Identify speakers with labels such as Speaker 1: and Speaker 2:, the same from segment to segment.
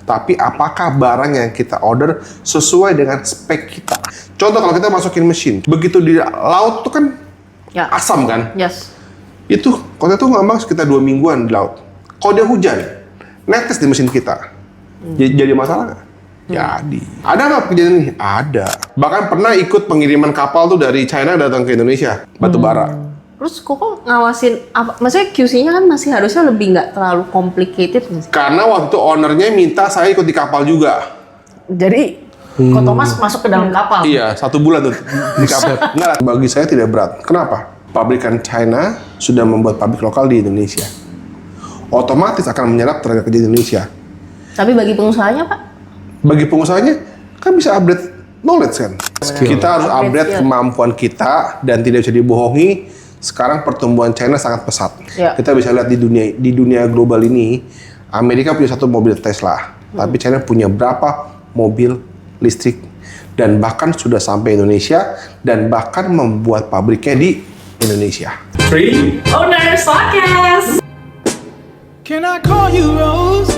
Speaker 1: Tapi apakah barang yang kita order sesuai dengan spek kita? Contoh kalau kita masukin mesin, begitu di laut tuh kan asam kan?
Speaker 2: Yes.
Speaker 1: Itu kalau itu ngambang sekitar 2 mingguan di laut. Kalau dia hujan, netes di mesin kita. Jadi masalah nggak? Jadi. Ada nggak kejadian ini? Ada. Bahkan pernah ikut pengiriman kapal tuh dari China datang ke Indonesia, batu bara.
Speaker 2: Terus Koko ngawasin apa? Maksudnya QC-nya kan masih harusnya lebih nggak terlalu complicated nggak sih?
Speaker 1: Karena waktu itu ownernya minta saya ikut di kapal juga.
Speaker 2: Jadi Ko Thomas masuk ke dalam kapal.
Speaker 1: Iya, 1 bulan tuh di kapal. Enggak, bagi saya tidak berat. Kenapa? Pabrikan China sudah membuat pabrik lokal di Indonesia. Otomatis akan menyerap tenaga kerja di Indonesia.
Speaker 2: Tapi bagi pengusahanya, Pak?
Speaker 1: Bagi pengusahanya kan bisa upgrade knowledge kan. Kita harus upgrade kemampuan kita dan tidak bisa dibohongi. Sekarang pertumbuhan China sangat pesat.
Speaker 2: Ya.
Speaker 1: Kita bisa lihat di dunia global ini, Amerika punya 1 mobil Tesla, tapi China punya berapa mobil listrik dan bahkan sudah sampai Indonesia dan bahkan membuat pabriknya di Indonesia.
Speaker 3: Three
Speaker 2: Owners Podcast.
Speaker 3: Can I call you Rose?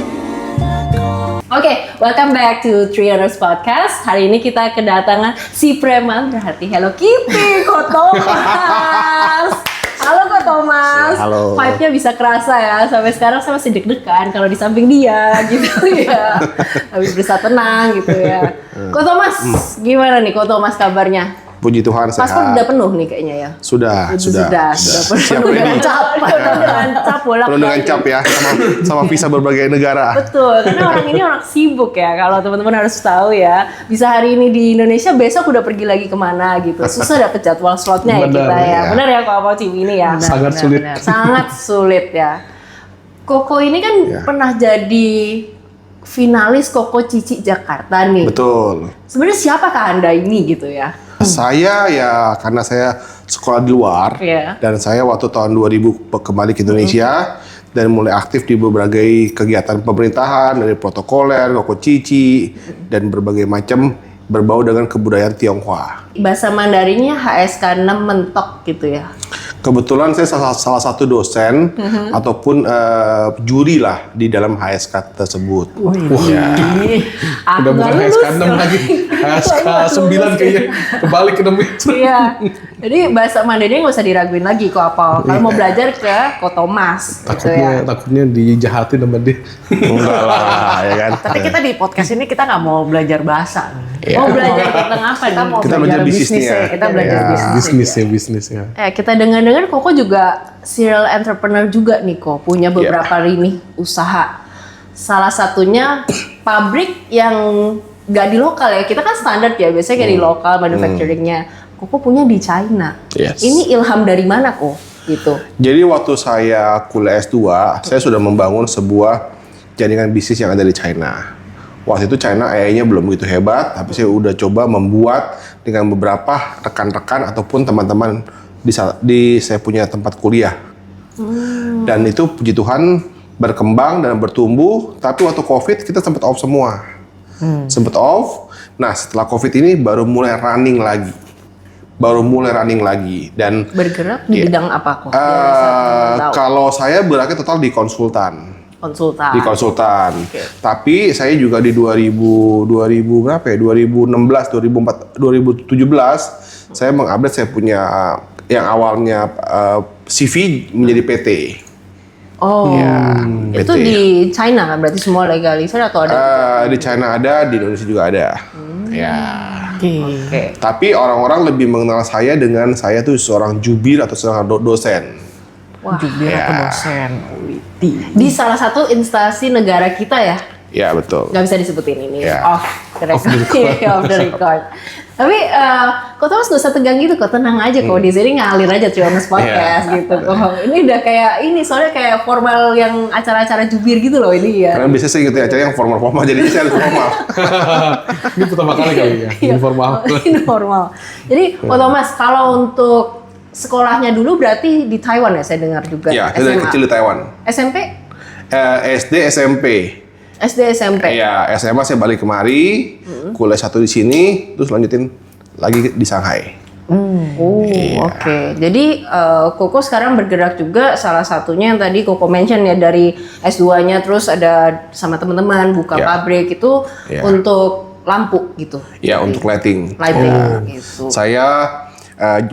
Speaker 2: Oke, welcome back to Three Owners Podcast. Hari ini kita kedatangan si preman berarti Hello Kitty, Ko Thomas. Halo Ko Thomas.
Speaker 1: Halo.
Speaker 2: Vibe-nya bisa kerasa ya. Sampai sekarang saya masih deg-degan kalau di samping dia gitu ya. Habis berusaha tenang gitu ya. Ko Thomas, gimana nih Ko Thomas kabarnya?
Speaker 1: Puji Tuhan sehat.
Speaker 2: Paspor udah penuh nih kayaknya ya.
Speaker 1: Sudah. Siap
Speaker 2: Penuh dengan
Speaker 1: ready.
Speaker 2: cap. Penuh dengan cap bolak.
Speaker 1: Penuh dengan cap ya, sama visa berbagai negara.
Speaker 2: Betul, karena orang ini orang sibuk ya. Kalau teman-teman harus tahu ya, bisa hari ini di Indonesia, besok udah pergi lagi kemana gitu. Susah dapet jadwal slotnya ya kita ya. Benar ya kalau Pak Ciwi ini ya.
Speaker 3: Sangat sulit.
Speaker 2: Sangat sulit ya. Koko ini kan pernah jadi finalis Koko Cici Jakarta nih.
Speaker 1: Betul.
Speaker 2: Sebenarnya siapakah Anda ini gitu ya?
Speaker 1: Saya ya karena saya sekolah di luar dan saya waktu tahun 2000 kembali ke Indonesia dan mulai aktif di berbagai kegiatan pemerintahan dari protokoler, Koko Cici dan berbagai macam berbau dengan kebudayaan Tionghoa.
Speaker 2: Bahasa Mandarinnya HSK 6 mentok gitu ya.
Speaker 1: Kebetulan saya salah satu dosen ataupun juri lah di dalam HSK tersebut.
Speaker 2: Aku
Speaker 3: Udah
Speaker 2: nggak
Speaker 3: bukan
Speaker 2: lulus.
Speaker 3: HSK 6 lagi, HSK 9 kayaknya. Kebalik ke 6 itu.
Speaker 2: Iya. Jadi bahasa Mandarinnya nggak usah diraguin lagi kok apa. Kalau mau belajar ke Ko Thomas. Gitu ya.
Speaker 3: Takutnya dijahatin sama dia.
Speaker 1: Enggak lah, ya kan.
Speaker 4: Tapi kita di podcast ini kita nggak mau belajar bahasa.
Speaker 2: Mau belajar tentang apa nih?
Speaker 1: Kita belajar bisnisnya.
Speaker 4: Kita belajar bisnis.
Speaker 3: Bisnisnya.
Speaker 2: Kita dengar-dengar Koko juga serial entrepreneur juga nih Ko. Punya beberapa rini usaha. Salah satunya pabrik yang nggak di lokal ya. Kita kan standar ya. Biasanya kayak di lokal manufacturingnya. Koko punya di China.
Speaker 1: Yes.
Speaker 2: Ini ilham dari mana Ko? Gitu.
Speaker 1: Jadi waktu saya kuliah S2, saya sudah membangun sebuah jaringan bisnis yang ada di China. Waktu itu China AI-nya belum begitu hebat, tapi saya udah coba membuat dengan beberapa rekan-rekan ataupun teman-teman di saya punya tempat kuliah. Dan itu puji Tuhan berkembang dan bertumbuh, tapi waktu COVID kita sempat off semua. Sempat off. Nah, setelah COVID ini baru mulai running lagi. Dan
Speaker 2: Bergerak di bidang apa Ko?
Speaker 1: kalau saya bergeraknya total di konsultan. Di konsultan. Tapi saya juga di 2000 berapa ya? 2016, 2017 saya mengupdate saya punya yang awalnya CV menjadi PT.
Speaker 2: Oh,
Speaker 1: Ya,
Speaker 2: itu
Speaker 1: PT.
Speaker 2: di China kan berarti semua legalisir atau ada?
Speaker 1: Di China ada, di Indonesia juga ada. Ya.
Speaker 2: Oke.
Speaker 1: Tapi orang-orang lebih mengenal saya dengan saya tuh seorang jubir atau seorang dosen.
Speaker 2: Wah,
Speaker 4: Jubir atau dosen.
Speaker 2: di salah satu instansi negara kita ya,
Speaker 1: Ya betul.
Speaker 2: nggak bisa disebutin ini
Speaker 1: Ya.
Speaker 2: off the record. Off the record. Tapi kok Thomas nggak usah tegang gitu, kok tenang aja kok di sini ngalir aja Three Owners Podcast gitu kok. Ini udah kayak ini soalnya kayak formal yang acara-acara jubir gitu loh ini ya.
Speaker 1: Karena biasanya saya ikutin acara yang formal-formal, jadi saya harus formal.
Speaker 3: Ini pertama kali kali ya, informal.
Speaker 2: Informal. Jadi kok Thomas kalau untuk sekolahnya dulu berarti di Taiwan ya saya dengar juga.
Speaker 1: Ya, saya dari kecil di Taiwan.
Speaker 2: SMP?
Speaker 1: SD, SMP.
Speaker 2: SD, SMP.
Speaker 1: Iya, SMA saya balik kemari, kuliah 1 di sini, terus lanjutin lagi di Shanghai.
Speaker 2: Oke. Jadi Koko sekarang bergerak juga salah satunya yang tadi Koko mention ya dari S2-nya terus ada sama teman-teman buka pabrik itu untuk lampu gitu.
Speaker 1: Ya, untuk lighting.
Speaker 2: Gitu.
Speaker 1: Saya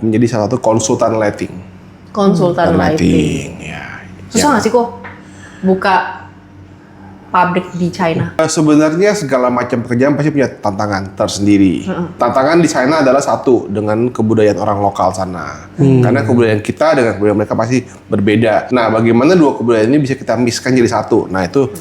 Speaker 1: menjadi salah satu konsultan lighting.
Speaker 2: Konsultan lighting.
Speaker 1: Ya.
Speaker 2: Susah nggak sih kok buka pabrik di China?
Speaker 1: Sebenarnya segala macam pekerjaan pasti punya tantangan tersendiri. Tantangan di China adalah satu dengan kebudayaan orang lokal sana. Karena kebudayaan kita dengan kebudayaan mereka pasti berbeda. Nah, bagaimana dua kebudayaan ini bisa kita mixkan jadi satu? Nah, itu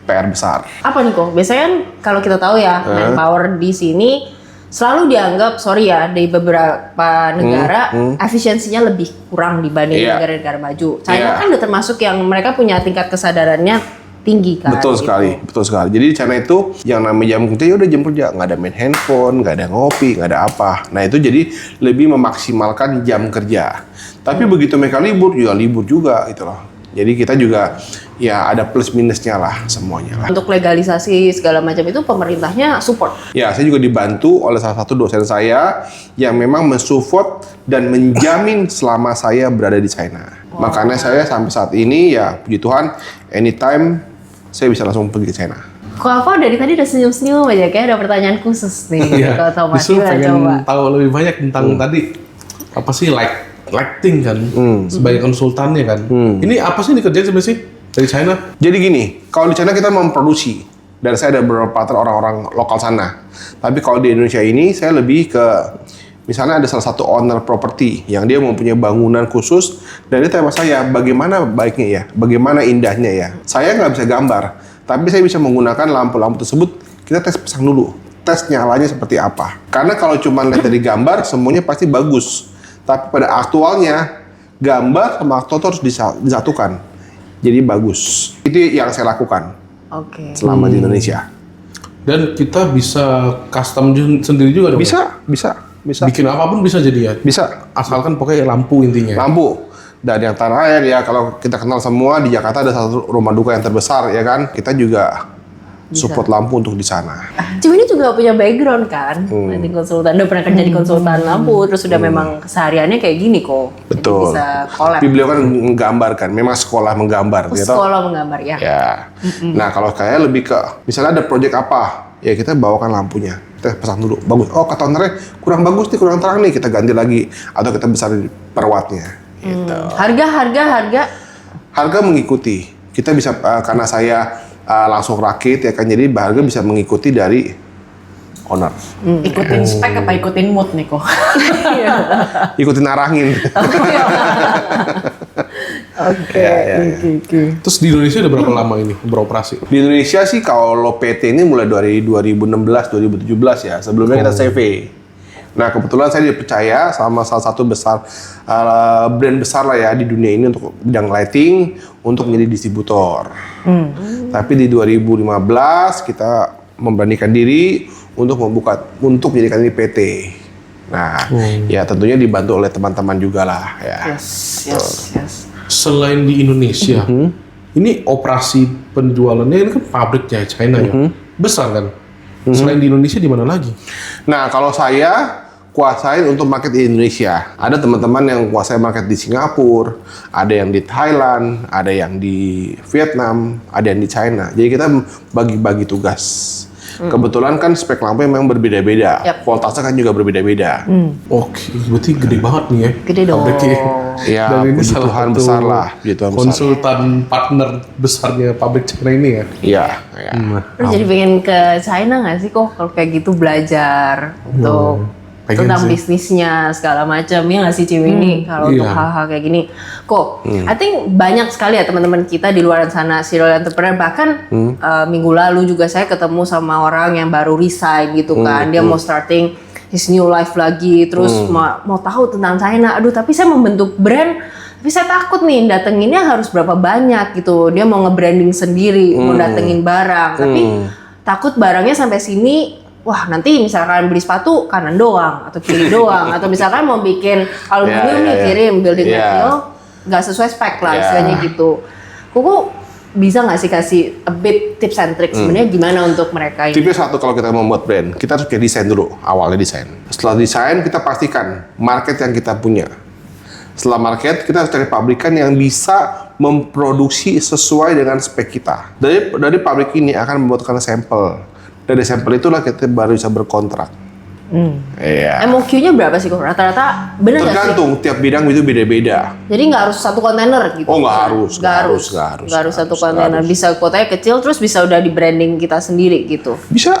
Speaker 1: PR besar.
Speaker 2: Apa nih kok? Biasanya kan kalau kita tahu ya, manpower di sini selalu dianggap, sorry ya, di beberapa negara efisiensinya lebih kurang dibanding negara-negara maju. China kan udah termasuk yang mereka punya tingkat kesadarannya tinggi kan.
Speaker 1: Betul sekali, betul sekali. Jadi di China itu yang namanya jam kerja ya udah jam kerja, nggak ada main handphone, nggak ada ngopi, nggak ada apa. Nah itu jadi lebih memaksimalkan jam kerja. Tapi begitu mereka libur juga gitu loh. Jadi kita juga ya ada plus minusnya lah semuanya lah.
Speaker 2: Untuk legalisasi segala macam itu pemerintahnya support.
Speaker 1: Ya, saya juga dibantu oleh salah satu dosen saya yang memang mensupport dan menjamin selama saya berada di China. Makanya saya sampai saat ini ya puji Tuhan anytime saya bisa langsung pergi ke China.
Speaker 2: Kok apa dari tadi udah senyum-senyum aja kayak ada pertanyaan khusus nih. Kalau tahu Mas
Speaker 3: Justru
Speaker 2: Iwan,
Speaker 3: pengen
Speaker 2: coba.
Speaker 3: tahu lebih banyak tentang tadi apa sih lighting kan sebagai konsultannya kan. Ini apa sih dikerjain sebenarnya sih dari China?
Speaker 1: Jadi gini, kalau di China kita memproduksi dan saya ada beberapa partner orang-orang lokal sana. Tapi kalau di Indonesia ini saya lebih ke misalnya ada salah satu owner property yang dia mempunyai bangunan khusus dan dia tanya saya bagaimana baiknya ya, bagaimana indahnya ya. Saya nggak bisa gambar, tapi saya bisa menggunakan lampu-lampu tersebut. Kita tes pasang dulu, tes nyalanya seperti apa. Karena kalau cuma lihat dari gambar semuanya pasti bagus, tapi pada aktualnya gambar sama aktor harus disatukan, jadi bagus. Itu yang saya lakukan selama di Indonesia.
Speaker 3: Dan kita bisa custom sendiri juga dong?
Speaker 1: Bisa.
Speaker 3: Bikin apapun bisa jadi ya?
Speaker 1: Bisa.
Speaker 3: Asalkan pokoknya lampu intinya.
Speaker 1: Lampu. Dan yang terakhir ya kalau kita kenal semua di Jakarta ada satu rumah duka yang terbesar ya kan. Kita juga support lampu untuk di sana.
Speaker 2: Cuma ini juga punya background kan, lighting konsultan. Udah pernah kerja di konsultan lampu, terus udah memang kesehariannya kayak gini kok.
Speaker 1: Betul.
Speaker 2: Jadi bisa collab.
Speaker 1: Tapi beliau kan menggambarkan, memang sekolah menggambar. gitu.
Speaker 2: Sekolah menggambar ya.
Speaker 1: Ya. Nah kalau kayak lebih ke, misalnya ada proyek apa, ya kita bawakan lampunya. Kita pasang dulu, bagus. Oh kata ownernya kurang bagus nih, kurang terang nih, kita ganti lagi. Atau kita besarin per wattnya. Gitu. Harga mengikuti. Kita bisa, karena saya langsung rakit ya kan, jadi harga bisa mengikuti dari owner.
Speaker 4: Ikutin spek apa ikutin mood nih kok?
Speaker 1: Ikutin arangin.
Speaker 2: Oke.
Speaker 3: Terus di Indonesia udah berapa lama ini beroperasi?
Speaker 1: Di Indonesia sih kalau PT ini mulai dari 2016-2017 ya. Sebelumnya kita CV. Nah kebetulan saya dipercaya sama salah satu brand besar lah ya di dunia ini untuk bidang lighting untuk menjadi distributor. Tapi di 2015 kita memberanikan diri untuk menjadikan ini PT. Nah ya tentunya dibantu oleh teman-teman juga lah ya.
Speaker 2: Yes.
Speaker 3: Selain di Indonesia, ini operasi penjualannya ini kan pabriknya China ya, besar kan? Selain di Indonesia di mana lagi?
Speaker 1: Nah kalau saya kuasain untuk market di Indonesia. Ada teman-teman yang kuasai market di Singapura, ada yang di Thailand, ada yang di Vietnam, ada yang di China. Jadi kita bagi-bagi tugas. Kebetulan kan spek lampu memang berbeda-beda. Voltase kan juga berbeda-beda.
Speaker 3: Oke, berarti gede banget nih ya.
Speaker 2: Gede dong.
Speaker 3: Pabriknya.
Speaker 1: Ya,
Speaker 3: Dan ini
Speaker 1: puji
Speaker 3: salah
Speaker 1: Tuhan
Speaker 3: satu
Speaker 1: besar lah. Puji Tuhan besar.
Speaker 3: konsultan partner besarnya pabrik China ini ya.
Speaker 1: Iya.
Speaker 2: Lu jadi pengen ke China nggak sih kok kalau kayak gitu belajar untuk
Speaker 3: pengen
Speaker 2: tentang
Speaker 3: sih.
Speaker 2: bisnisnya segala macam ya nggak sih Ciwi ini kalau untuk
Speaker 3: Iya.
Speaker 2: hal-hal kayak gini kok I think banyak sekali ya teman-teman kita di luar sana serial entrepreneur bahkan minggu lalu juga saya ketemu sama orang yang baru resign gitu kan dia mau starting his new life lagi terus mau tahu tentang China aduh tapi saya membentuk brand tapi saya takut nih datenginnya harus berapa banyak gitu dia mau nge-branding sendiri mau datengin barang tapi takut barangnya sampai sini wah nanti misalkan beli sepatu kanan doang atau kiri doang atau misalkan mau bikin aluminium nih kirim building material nggak sesuai spek lah istilahnya gitu. Kuku bisa nggak sih kasih a bit tips and tricks sebenarnya gimana untuk mereka ini?
Speaker 1: Tipnya satu, kalau kita membuat brand, kita harus punya desain dulu, awalnya desain. Setelah desain, kita pastikan market yang kita punya. Setelah market, kita harus cari pabrikan yang bisa memproduksi sesuai dengan spek kita. Dari pabrik ini akan membuatkan sampel. Dari sampel itulah kita baru bisa berkontrak. Iya.
Speaker 2: MOQ-nya berapa sih kok? Rata-rata bener nggak sih?
Speaker 1: Tergantung, tiap bidang itu beda-beda.
Speaker 2: Jadi nggak harus satu kontainer gitu?
Speaker 1: Oh, nggak harus.
Speaker 2: Nggak harus satu kontainer. Bisa kuotanya kecil, terus bisa udah di branding kita sendiri gitu.
Speaker 1: Bisa.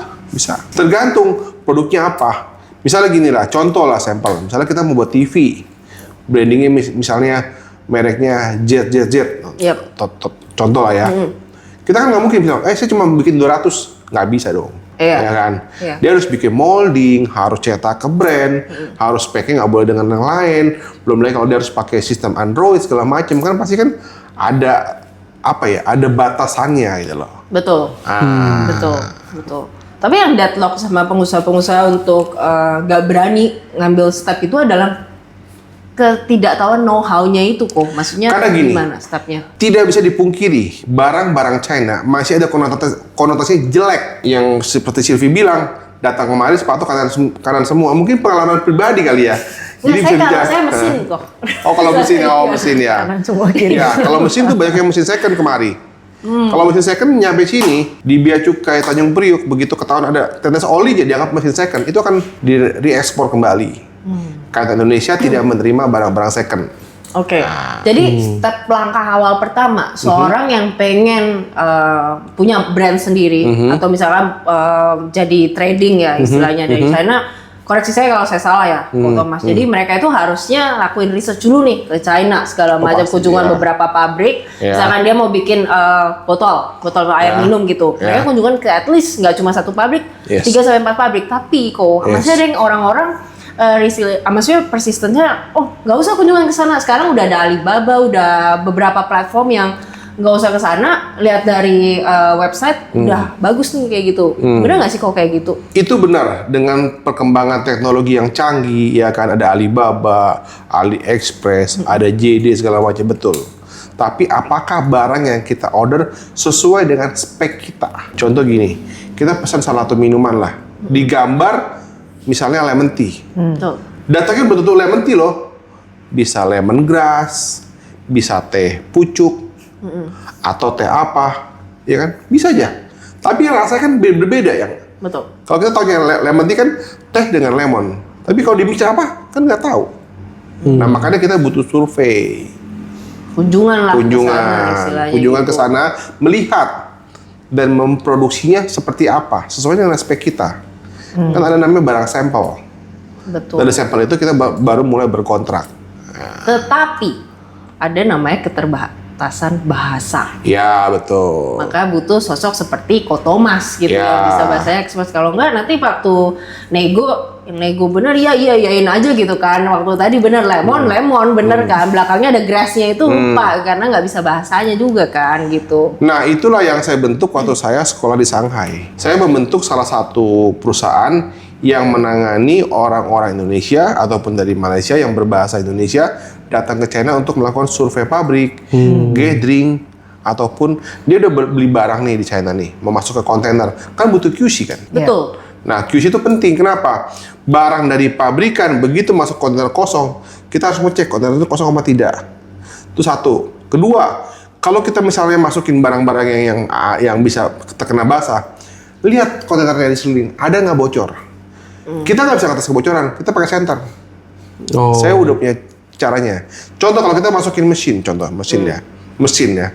Speaker 1: Tergantung produknya apa. Misalnya gini lah, contoh lah sampel. Misalnya kita mau buat TV, brandingnya misalnya mereknya Z.
Speaker 2: Yep.
Speaker 1: Contoh lah ya. Kita kan nggak mungkin bilang, saya cuma bikin 200. Nggak bisa dong.
Speaker 2: Iya.
Speaker 1: Ya kan?
Speaker 2: Iya.
Speaker 1: Dia harus bikin molding, harus cetak ke brand, harus speknya nggak boleh dengan yang lain. Belum lagi kalau dia harus pakai sistem Android segala macam, kan pasti kan ada ada batasannya gitu loh.
Speaker 2: Betul. Betul. Tapi yang deadlock sama pengusaha-pengusaha untuk nggak berani ngambil step itu adalah ketidaktahuan know-how-nya itu kok. Maksudnya
Speaker 1: Karena gini,
Speaker 2: gimana stepnya?
Speaker 1: Tidak bisa dipungkiri, barang-barang China masih ada konotasi jelek yang seperti Sylvie bilang, datang kemari sepatu kanan semua. Mungkin pengalaman pribadi kali ya.
Speaker 2: Saya mesin kok.
Speaker 1: Oh, kalau mesin ya.
Speaker 4: Kanan semua kiri.
Speaker 1: Ya, kalau mesin tuh banyak yang mesin second kemari. Kalau mesin second nyampe sini di Bea Cukai Tanjung Priuk, begitu ketahuan ada tetes oli jadi dianggap mesin second, itu akan diekspor kembali. Karena Indonesia tidak menerima barang-barang second.
Speaker 2: Oke. Jadi step langkah awal pertama seorang yang pengen punya brand sendiri atau misalnya jadi trading ya istilahnya dari China. Koreksi saya kalau saya salah ya, Thomas. Jadi mereka itu harusnya lakuin research dulu nih ke China segala macam,
Speaker 1: pasti,
Speaker 2: kunjungan
Speaker 1: ya.
Speaker 2: beberapa pabrik.
Speaker 1: Ya.
Speaker 2: Misalkan dia mau bikin botol air minum gitu. Mereka kunjungan ke at least nggak cuma satu pabrik,
Speaker 1: Yes.
Speaker 2: 3-4 pabrik. Tapi kok
Speaker 1: Yes.
Speaker 2: masih ada yang orang-orang maksudnya persistennya, nggak usah kunjungan ke sana. Sekarang udah ada Alibaba, udah beberapa platform yang nggak usah ke sana, lihat dari website udah bagus nih kayak gitu. Bener nggak sih kok kayak gitu?
Speaker 1: Itu benar, dengan perkembangan teknologi yang canggih, ya kan, ada Alibaba, AliExpress, ada JD segala macam, betul. Tapi apakah barang yang kita order sesuai dengan spek kita? Contoh gini, kita pesan salah satu minuman lah, digambar misalnya lemon tea.
Speaker 2: Betul.
Speaker 1: Datangnya belum tentu lemon tea loh. Bisa lemongrass, bisa teh pucuk, atau teh apa, ya kan? Bisa aja. Tapi yang rasanya kan berbeda yang.
Speaker 2: Betul.
Speaker 1: Kalau kita tahu lemon tea kan teh dengan lemon. Tapi kalau dimix apa, kan nggak tahu. Nah, makanya kita butuh survei.
Speaker 2: Kunjungan lah ke sana, istilahnya
Speaker 1: Kunjungan
Speaker 2: gitu.
Speaker 1: ke sana, melihat dan memproduksinya seperti apa, sesuai dengan spek kita. Kan ada namanya barang sampel.
Speaker 2: Betul.
Speaker 1: Dari sampel itu kita baru mulai berkontrak.
Speaker 2: Tetapi ada namanya keterbatasan bahasa.
Speaker 1: Ya, betul.
Speaker 2: Maka butuh sosok seperti Ko Thomas gitu
Speaker 1: Ya.
Speaker 2: yang bisa bahasanya ekspres. Kalau enggak nanti waktu nego bener iyain aja gitu kan. Waktu tadi bener lemon bener kan. Belakangnya ada grassnya itu lupa karena nggak bisa bahasanya juga kan gitu.
Speaker 1: Nah, itulah yang saya bentuk waktu saya sekolah di Shanghai. Saya membentuk salah satu perusahaan yang menangani orang-orang Indonesia ataupun dari Malaysia yang berbahasa Indonesia datang ke China untuk melakukan survei pabrik, gathering, ataupun dia udah beli barang nih di China nih, mau masuk ke kontainer, kan butuh QC kan?
Speaker 2: Betul.
Speaker 1: Nah, QC itu penting. Kenapa? Barang dari pabrikan begitu masuk kontainer kosong, kita harus ngecek kontainer itu kosong apa tidak. Itu satu. Kedua, kalau kita misalnya masukin barang-barang yang bisa terkena basah, lihat kontainernya di sekeliling, ada nggak bocor. Kita nggak bisa ngatas kebocoran, kita pakai senter.
Speaker 3: Oh.
Speaker 1: Saya udah punya caranya. Contoh kalau kita masukin mesin ya.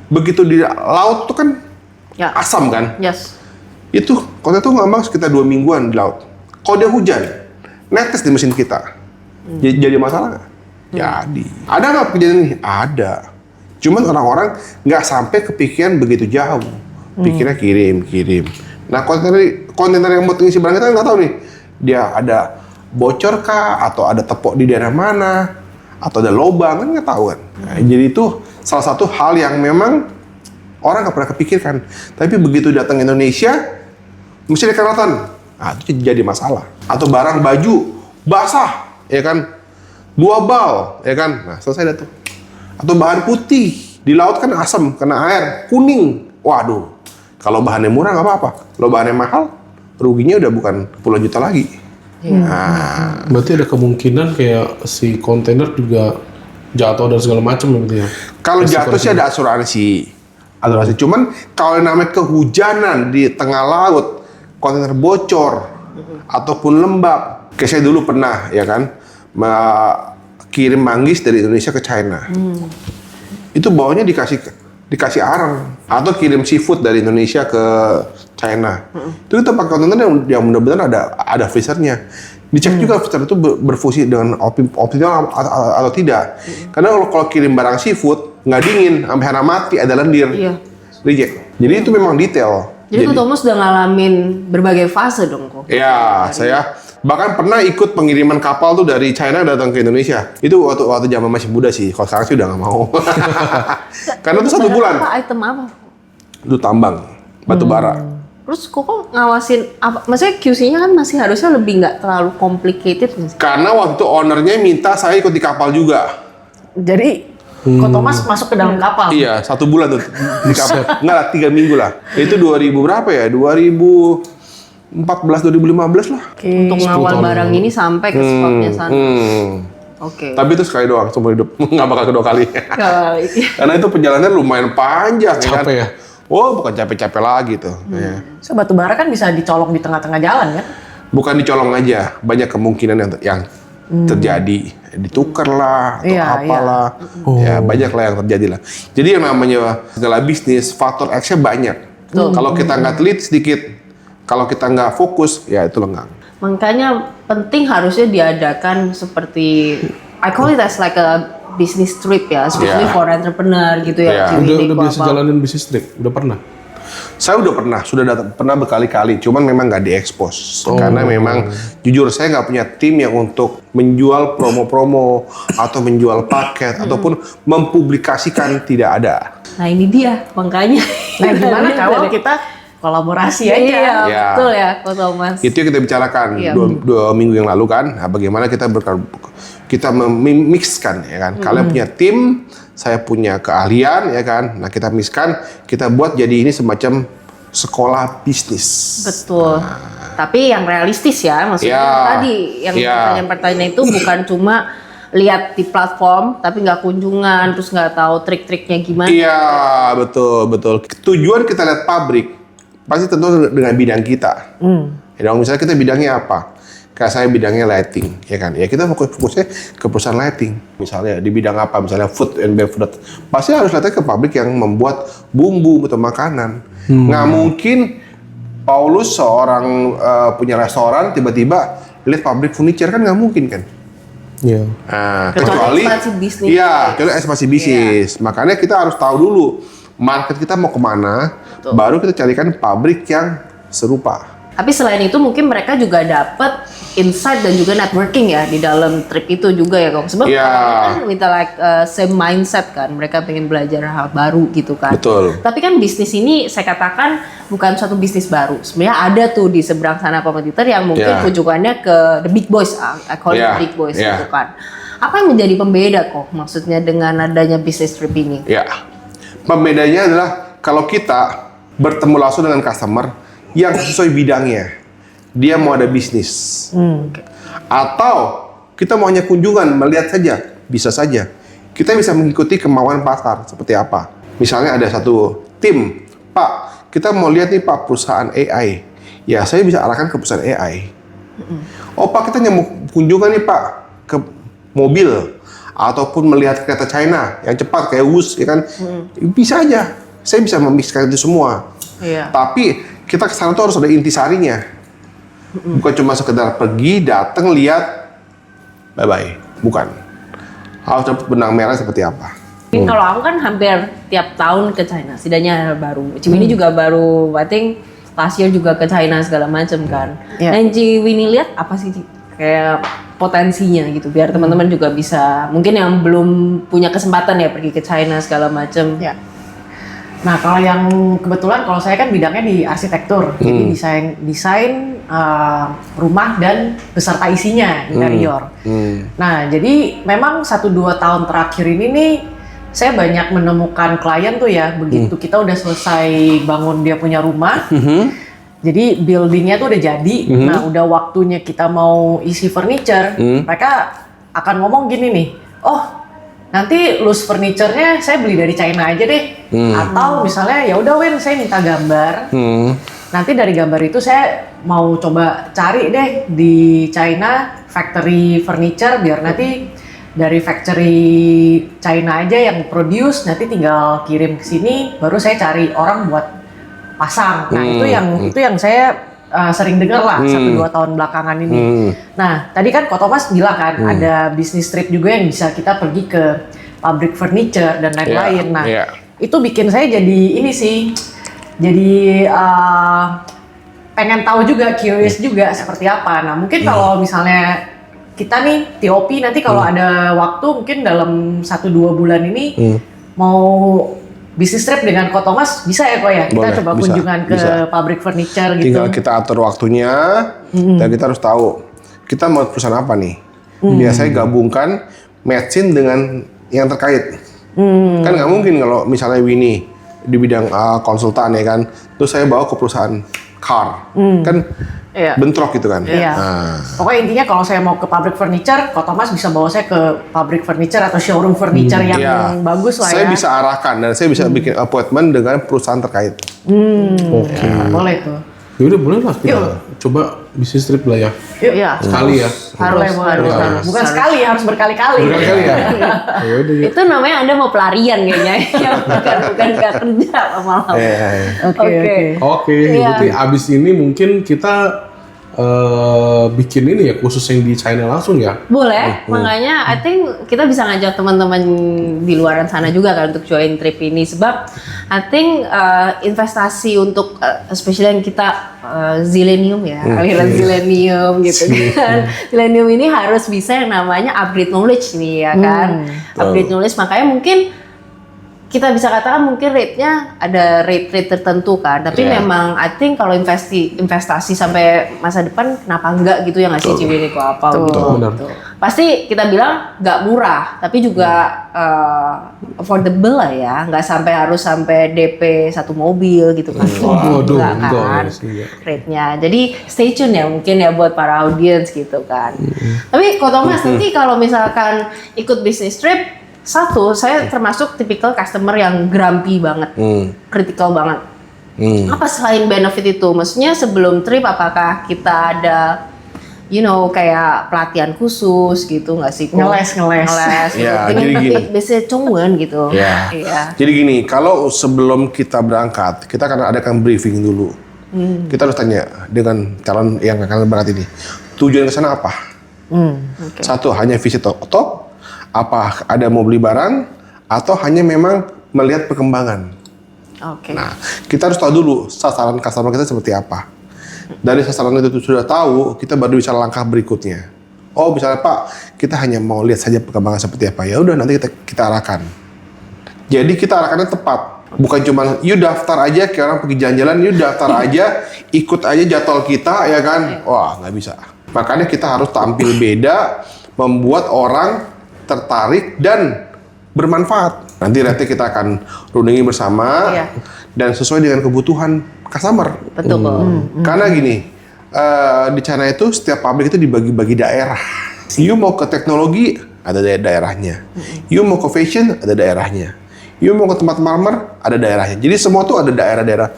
Speaker 1: Begitu di laut tuh kan
Speaker 2: Ya.
Speaker 1: asam kan?
Speaker 2: Yes.
Speaker 1: Itu kontainer tuh ngambang sekitar 2 mingguan di laut. Kalau dia hujan, netes di mesin kita. Jadi masalah nggak? Jadi. Ada nggak kejadian ini? Ada. Cuman orang-orang nggak sampai kepikiran begitu jauh. Pikirnya kirim. Nah, kontainer yang buat ngisi barang kita nggak tahu nih. Dia ada bocor kah? Atau ada tepok di daerah mana? Atau ada lubang? Kan nggak tahu kan. Nah, jadi itu salah satu hal yang memang orang nggak pernah kepikirkan. Tapi begitu datang Indonesia, mesti ada karatan. Nah, itu jadi masalah. Atau barang baju basah, ya kan? 2 bal, ya kan? Nah, selesai dah tuh. Atau bahan putih Di laut kan asam, kena air, kuning. Waduh, kalau bahannya murah nggak apa-apa. Kalau bahannya mahal, ruginya udah bukan puluhan juta lagi. Nah,
Speaker 3: Berarti ada kemungkinan kayak si kontainer juga jatuh dan segala macam gitu ya.
Speaker 1: kalau jatuh sih ada asuransi. Cuman kalau yang namanya kehujanan di tengah laut, kontainer bocor ataupun lembab. Kayak saya dulu pernah ya kan kirim manggis dari Indonesia ke China. Itu bawanya dikasih arang, atau kirim seafood dari Indonesia ke China. Itu kita pakai kontainer yang benar-benar ada freezernya. Dicek juga freezer itu berfungsi dengan optimal atau tidak. Karena kalau kirim barang seafood nggak dingin, sampai hari mati ada lendir,
Speaker 2: Iya.
Speaker 1: reject. Jadi itu memang detail.
Speaker 2: Jadi Ko Thomas udah ngalamin berbagai fase dong kok.
Speaker 1: Ya, saya bahkan pernah ikut pengiriman kapal tuh dari China datang ke Indonesia. Itu waktu zaman masih muda sih. Kalau sekarang sih udah nggak mau. Karena itu 1 bulan.
Speaker 2: Apa item apa?
Speaker 1: Itu tambang, batu bara.
Speaker 2: Terus kok ngawasin apa? Maksudnya QC-nya kan masih harusnya lebih nggak terlalu complicated nggak sih?
Speaker 1: Karena waktu itu ownernya minta saya ikut di kapal juga.
Speaker 4: Jadi Ko Thomas masuk ke dalam kapal.
Speaker 1: Iya, 1 bulan tuh di kapal. Enggak lah, 3 minggu lah. Itu 2000 berapa ya? 2014, 2015 lah.
Speaker 2: Untuk ngawal barang ini sampai ke spotnya sana. Oke.
Speaker 1: Tapi itu sekali doang, seumur hidup. Nggak bakal kedua kali.
Speaker 2: Kali.
Speaker 1: Karena itu perjalanannya lumayan panjang.
Speaker 3: Capek ya?
Speaker 1: Oh, bukan capek-capek lagi tuh. Ya.
Speaker 4: So batu bara kan bisa dicolong di tengah-tengah jalan kan?
Speaker 1: Bukan dicolong aja, banyak kemungkinan yang terjadi. Ditukar lah, atau
Speaker 4: Iya,
Speaker 1: apalah. Ya, banyak lah yang terjadi lah. Jadi yang namanya segala bisnis, faktor X-nya banyak. Kalau kita nggak teliti sedikit, kalau kita nggak fokus, ya itu lengang.
Speaker 2: Makanya penting harusnya diadakan seperti I call it as like a business trip ya, especially
Speaker 1: Yeah.
Speaker 2: for entrepreneur gitu ya.
Speaker 1: Yeah.
Speaker 2: Ciwidey,
Speaker 3: Udah biasa
Speaker 2: apa.
Speaker 3: jalanin bisnis trip, udah pernah.
Speaker 1: Saya udah pernah, pernah berkali-kali, cuman memang nggak diekspos. Karena memang jujur saya nggak punya tim yang untuk menjual promo-promo atau menjual paket ataupun mempublikasikan, tidak ada.
Speaker 2: Nah ini dia makanya.
Speaker 4: Nah gimana kalau kita kolaborasi aja?
Speaker 2: Iya,
Speaker 1: Ya.
Speaker 2: betul ya, Ko Thomas.
Speaker 1: Itu yang kita bicarakan
Speaker 2: Iya.
Speaker 1: dua minggu yang lalu kan. Nah, bagaimana kita memixkan ya kan. Kalian punya tim, saya punya keahlian ya kan. Nah kita mixkan, kita buat jadi ini semacam sekolah bisnis.
Speaker 2: Betul. Tapi yang realistis ya, maksudnya
Speaker 1: Ya.
Speaker 2: tadi yang
Speaker 1: Ya.
Speaker 2: pertanyaan-pertanyaan itu bukan cuma lihat di platform tapi nggak kunjungan, terus nggak tahu trik-triknya gimana.
Speaker 1: Iya, betul. Tujuan kita lihat pabrik pasti tentu dengan bidang kita. Ya dong, misalnya kita bidangnya apa? Kayak saya bidangnya lighting, ya kan? Ya kita fokusnya ke perusahaan lighting. Misalnya di bidang apa? Misalnya food and beverage. Pasti harus lihatnya ke pabrik yang membuat bumbu atau makanan. Nggak mungkin Paulus seorang punya restoran tiba-tiba lihat pabrik furniture, kan nggak mungkin kan?
Speaker 3: Iya.
Speaker 1: Nah,
Speaker 2: Kecuali ekspansi bisnis.
Speaker 1: Iya, kecuali ekspansi bisnis. Makanya kita harus tahu dulu market kita mau kemana, baru kita carikan pabrik yang serupa.
Speaker 2: Tapi selain itu mungkin mereka juga dapat insight dan juga networking ya di dalam trip itu juga ya kok. Sebab
Speaker 1: Iya.
Speaker 2: orang kan with like same mindset kan, mereka pengen belajar hal baru gitu kan.
Speaker 1: Betul.
Speaker 2: Tapi kan bisnis ini saya katakan bukan suatu bisnis baru. Sebenarnya ada tuh di seberang sana kompetitor yang mungkin
Speaker 1: Iya.
Speaker 2: kunjungannya ke the big boys, I call it
Speaker 1: Iya.
Speaker 2: the big boys
Speaker 1: Iya.
Speaker 2: gitu kan. Apa yang menjadi pembeda kok maksudnya dengan adanya bisnis trip ini?
Speaker 1: Ya, pembedanya adalah kalau kita bertemu langsung dengan customer yang sesuai bidangnya, dia mau ada bisnis, atau kita mau hanya kunjungan melihat saja, bisa saja. Kita bisa mengikuti kemauan pasar seperti apa. Misalnya ada satu tim, Pak, kita mau lihat nih Pak perusahaan AI. Ya saya bisa arahkan ke perusahaan AI. Oh Pak, kita mau kunjungan nih Pak ke mobil ataupun melihat kereta China yang cepat kayak WUS, ya kan? Bisa aja. Saya bisa memixkan itu semua.
Speaker 2: Iya.
Speaker 1: Tapi kita ke sana tuh harus ada intisarinya. Bukan cuma sekedar pergi, datang, lihat, bye-bye. Bukan. Harus dapat benang merah seperti apa.
Speaker 2: Mungkin kalau aku kan hampir tiap tahun ke China, setidaknya baru. Ciwini juga baru, I think last year juga ke China segala macam kan.
Speaker 4: Iya.
Speaker 2: Dan Ciwini lihat apa sih Ci? Kayak potensinya gitu, biar teman-teman juga bisa, mungkin yang belum punya kesempatan ya pergi ke China segala macam.
Speaker 4: Ya. Nah kalau yang kebetulan kalau saya kan bidangnya di arsitektur, jadi desain rumah dan beserta isinya interior. Nah jadi memang 1-2 tahun terakhir ini nih saya banyak menemukan klien tuh ya, begitu kita udah selesai bangun dia punya rumah, jadi buildingnya tuh udah jadi, nah udah waktunya kita mau isi furniture, mereka akan ngomong gini nih, oh nanti loose furniture-nya saya beli dari China aja deh, atau misalnya ya udah Wen saya minta gambar, nanti dari gambar itu saya mau coba cari deh di China factory furniture biar nanti dari factory China aja yang produce, nanti tinggal kirim ke sini, baru saya cari orang buat pasang. Nah itu yang saya sering dengar lah 1-2 tahun belakangan ini. Nah tadi kan Ko Thomas bilang kan ada bisnis trip juga yang bisa kita pergi ke pabrik furniture dan lain-lain. Nah itu bikin saya jadi ini sih, jadi pengen tahu juga, curious juga seperti apa. Nah mungkin kalau misalnya kita nih TOP nanti kalau ada waktu mungkin dalam 1-2 bulan ini mau bisnis trip dengan Ko Thomas bisa ya Ko ya? Kita
Speaker 1: Boleh,
Speaker 4: coba
Speaker 1: bisa,
Speaker 4: kunjungan ke pabrik furniture gitu.
Speaker 1: Tinggal kita atur waktunya dan kita harus tahu kita mau perusahaan apa nih. Biasanya gabungkan matching dengan yang terkait. Kan nggak mungkin kalau misalnya Winnie di bidang konsultan ya kan, terus saya bawa ke perusahaan car, kan bentrok gitu kan.
Speaker 4: Iya. Pokoknya intinya kalau saya mau ke pabrik furniture, Ko Thomas bisa bawa saya ke pabrik furniture atau showroom furniture yang bagus lah
Speaker 1: saya
Speaker 4: ya.
Speaker 1: bisa arahkan dan saya bisa bikin appointment dengan perusahaan terkait.
Speaker 3: Oke.
Speaker 4: Boleh tuh.
Speaker 3: Ya udah boleh lah kita coba bisnis trip lah ya.
Speaker 4: Yuk.
Speaker 2: Iya.
Speaker 3: Sekali ya.
Speaker 4: Harus. Bukan sekali, harus berkali-kali.
Speaker 3: Berkali ya. Ya udah ya.
Speaker 2: Itu namanya Anda mau pelarian kayaknya, ya bukan nggak kerja lama-lama.
Speaker 4: Oke.
Speaker 3: Oke,
Speaker 2: Iya.
Speaker 3: berarti abis ini mungkin kita bikin ini ya khusus yang di China langsung ya.
Speaker 2: Boleh, makanya I think kita bisa ngajak teman-teman di luaran sana juga kan untuk join trip ini, sebab I think investasi untuk especially yang kita zilenium ya, aliran zilenium gitu kan. Zilenium ini harus bisa yang namanya upgrade knowledge nih ya kan. Upgrade knowledge, makanya mungkin kita bisa katakan mungkin rate-nya ada rate tertentu kan, tapi memang I think kalau investasi sampai masa depan kenapa enggak gitu ya, nggak sih Ciwini kok apa gitu.
Speaker 3: Benar.
Speaker 2: Pasti kita bilang nggak murah, tapi juga affordable lah ya, nggak sampai harus sampai DP 1 mobil gitu kan.
Speaker 3: Waduh,
Speaker 2: Enggak kan
Speaker 3: enggak.
Speaker 2: rate-nya. Jadi stay tune ya mungkin ya buat para audiens gitu kan. Tapi Ko Thomas nanti kalau misalkan ikut business trip, saya termasuk tipikal customer yang grumpy banget, critical banget. Apa selain benefit itu? Maksudnya sebelum trip apakah kita ada, kayak pelatihan khusus gitu nggak sih?
Speaker 4: Ngeles.
Speaker 1: Ya,
Speaker 2: Dengan
Speaker 1: jadi gini.
Speaker 2: biasanya cungan gitu.
Speaker 1: Iya. Jadi gini, kalau sebelum kita berangkat, kita akan adakan briefing dulu. Kita harus tanya dengan calon yang akan berangkat ini, tujuan ke sana apa? Satu, hanya visit top, apa ada mau beli barang, atau hanya memang melihat perkembangan.
Speaker 2: Oke.
Speaker 1: Nah, kita harus tahu dulu sasaran customer kita seperti apa. Dari sasaran itu sudah tahu, kita baru bisa langkah berikutnya. Oh, misalnya Pak, kita hanya mau lihat saja perkembangan seperti apa. Ya udah, nanti kita arahkan. Jadi kita arahkannya tepat. Bukan cuma, yuk daftar aja, kayak orang pergi jalan-jalan, yuk daftar aja, ikut aja jadwal kita, ya kan? Wah, nggak bisa. Makanya kita harus tampil beda, membuat orang tertarik dan bermanfaat. Nanti kita akan rundingi bersama dan sesuai dengan kebutuhan customer.
Speaker 2: Betul.
Speaker 1: Karena gini, di China itu setiap pabrik itu dibagi-bagi daerah. You mau ke teknologi, ada daerahnya. You mau ke fashion, ada daerahnya. You mau ke tempat marmer, ada daerahnya. Jadi semua tuh ada daerah-daerah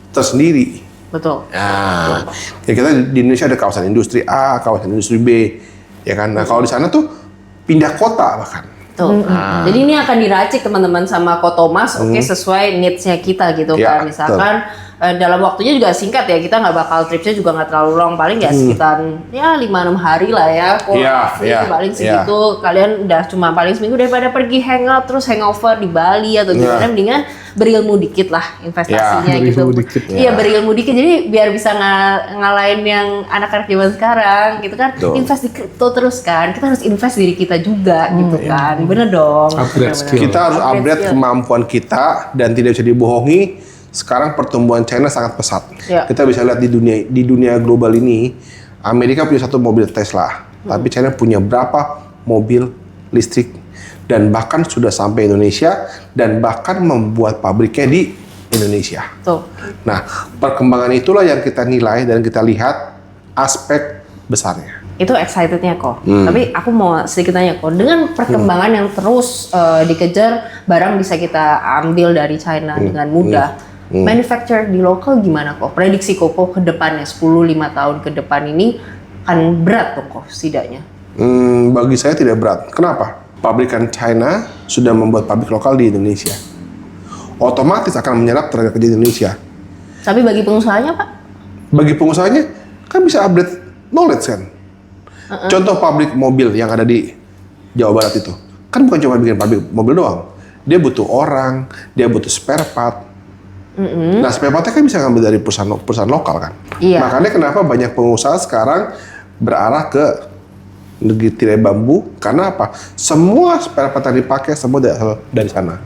Speaker 1: tersendiri.
Speaker 2: Betul.
Speaker 1: Nah, ya kita di Indonesia ada kawasan industri A, kawasan industri B, ya kan. Nah, kalau di sana tuh pindah kota bahkan.
Speaker 2: Tuh. Jadi ini akan diracik teman-teman sama Ko Thomas, sesuai needs-nya kita gitu kan. Misalkan dalam waktunya juga singkat ya, kita nggak bakal tripnya juga nggak terlalu long, paling ya sekitar 5-6 hari lah ya. Paling segitu, kalian udah cuma paling seminggu daripada pergi hangout terus hangover di Bali atau gimana, mendingan berilmu dikit lah investasinya gitu. Iya, berilmu dikit, jadi biar bisa ngalahin yang anak-anak zaman sekarang gitu kan. Invest di kripto terus kan, kita harus invest diri kita juga gitu kan. Bener dong.
Speaker 3: Upgrade skill.
Speaker 1: Kita harus upgrade kemampuan kita dan tidak bisa dibohongi. Sekarang pertumbuhan China sangat pesat. Kita bisa lihat di dunia global ini, Amerika punya 1 mobil Tesla, tapi China punya berapa mobil listrik dan bahkan sudah sampai Indonesia dan bahkan membuat pabriknya di Indonesia.
Speaker 2: Tuh.
Speaker 1: Nah, perkembangan itulah yang kita nilai dan kita lihat aspek besarnya.
Speaker 2: Itu excitednya kok. Tapi aku mau sedikit tanya kok, dengan perkembangan yang terus dikejar, barang bisa kita ambil dari China dengan mudah. Manufacture di lokal gimana kok? Prediksi Koko ke depannya 10-5 tahun ke depan ini akan berat tuh kok setidaknya.
Speaker 1: Bagi saya tidak berat. Kenapa? Pabrikan China sudah membuat pabrik lokal di Indonesia. Otomatis akan menyerap tenaga kerja Indonesia.
Speaker 2: Tapi bagi pengusahanya Pak?
Speaker 1: Bagi pengusahanya kan bisa update knowledge kan. Contoh pabrik mobil yang ada di Jawa Barat itu, kan bukan cuma bikin pabrik mobil doang. Dia butuh orang, dia butuh spare part. Nah, spare partnya kan bisa ngambil dari perusahaan lokal kan.
Speaker 2: Iya.
Speaker 1: Makanya kenapa banyak pengusaha sekarang berarah ke negeri tirai bambu, karena apa? Semua spare part yang dipakai semua dari sana.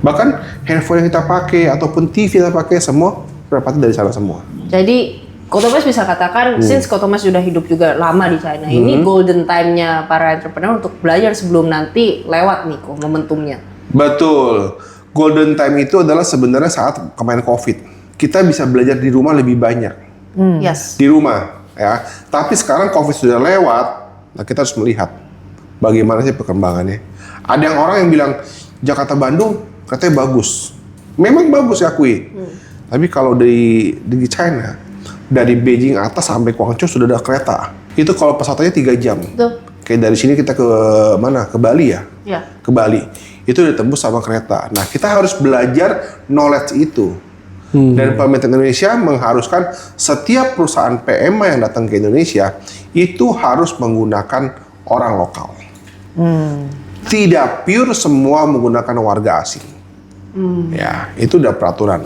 Speaker 1: Bahkan handphone yang kita pakai ataupun TV yang kita pakai semua spare part dari sana semua.
Speaker 2: Jadi Kotomas bisa katakan, since Kotomas sudah hidup juga lama di China, ini golden time-nya para entrepreneur untuk belajar sebelum nanti lewat nih kok momentumnya.
Speaker 1: Betul. Golden time itu adalah sebenarnya saat kemarin COVID. Kita bisa belajar di rumah lebih banyak.
Speaker 2: Yes.
Speaker 1: Di rumah, ya. Tapi sekarang COVID sudah lewat, nah kita harus melihat bagaimana sih perkembangannya. Ada yang orang yang bilang, Jakarta Bandung katanya bagus. Memang bagus ya akui. Tapi kalau di China, dari Beijing atas sampai Guangzhou sudah ada kereta. Itu kalau pesawatnya 3 jam.
Speaker 2: Betul.
Speaker 1: Kayak dari sini kita ke mana? Ke Bali ya?
Speaker 2: Ya.
Speaker 1: Ke Bali. Itu ditembus sama kereta. Nah, kita harus belajar knowledge itu. Dan pemerintah Indonesia mengharuskan setiap perusahaan PMA yang datang ke Indonesia itu harus menggunakan orang lokal. Tidak pure semua menggunakan warga asing. Ya, itu udah peraturan.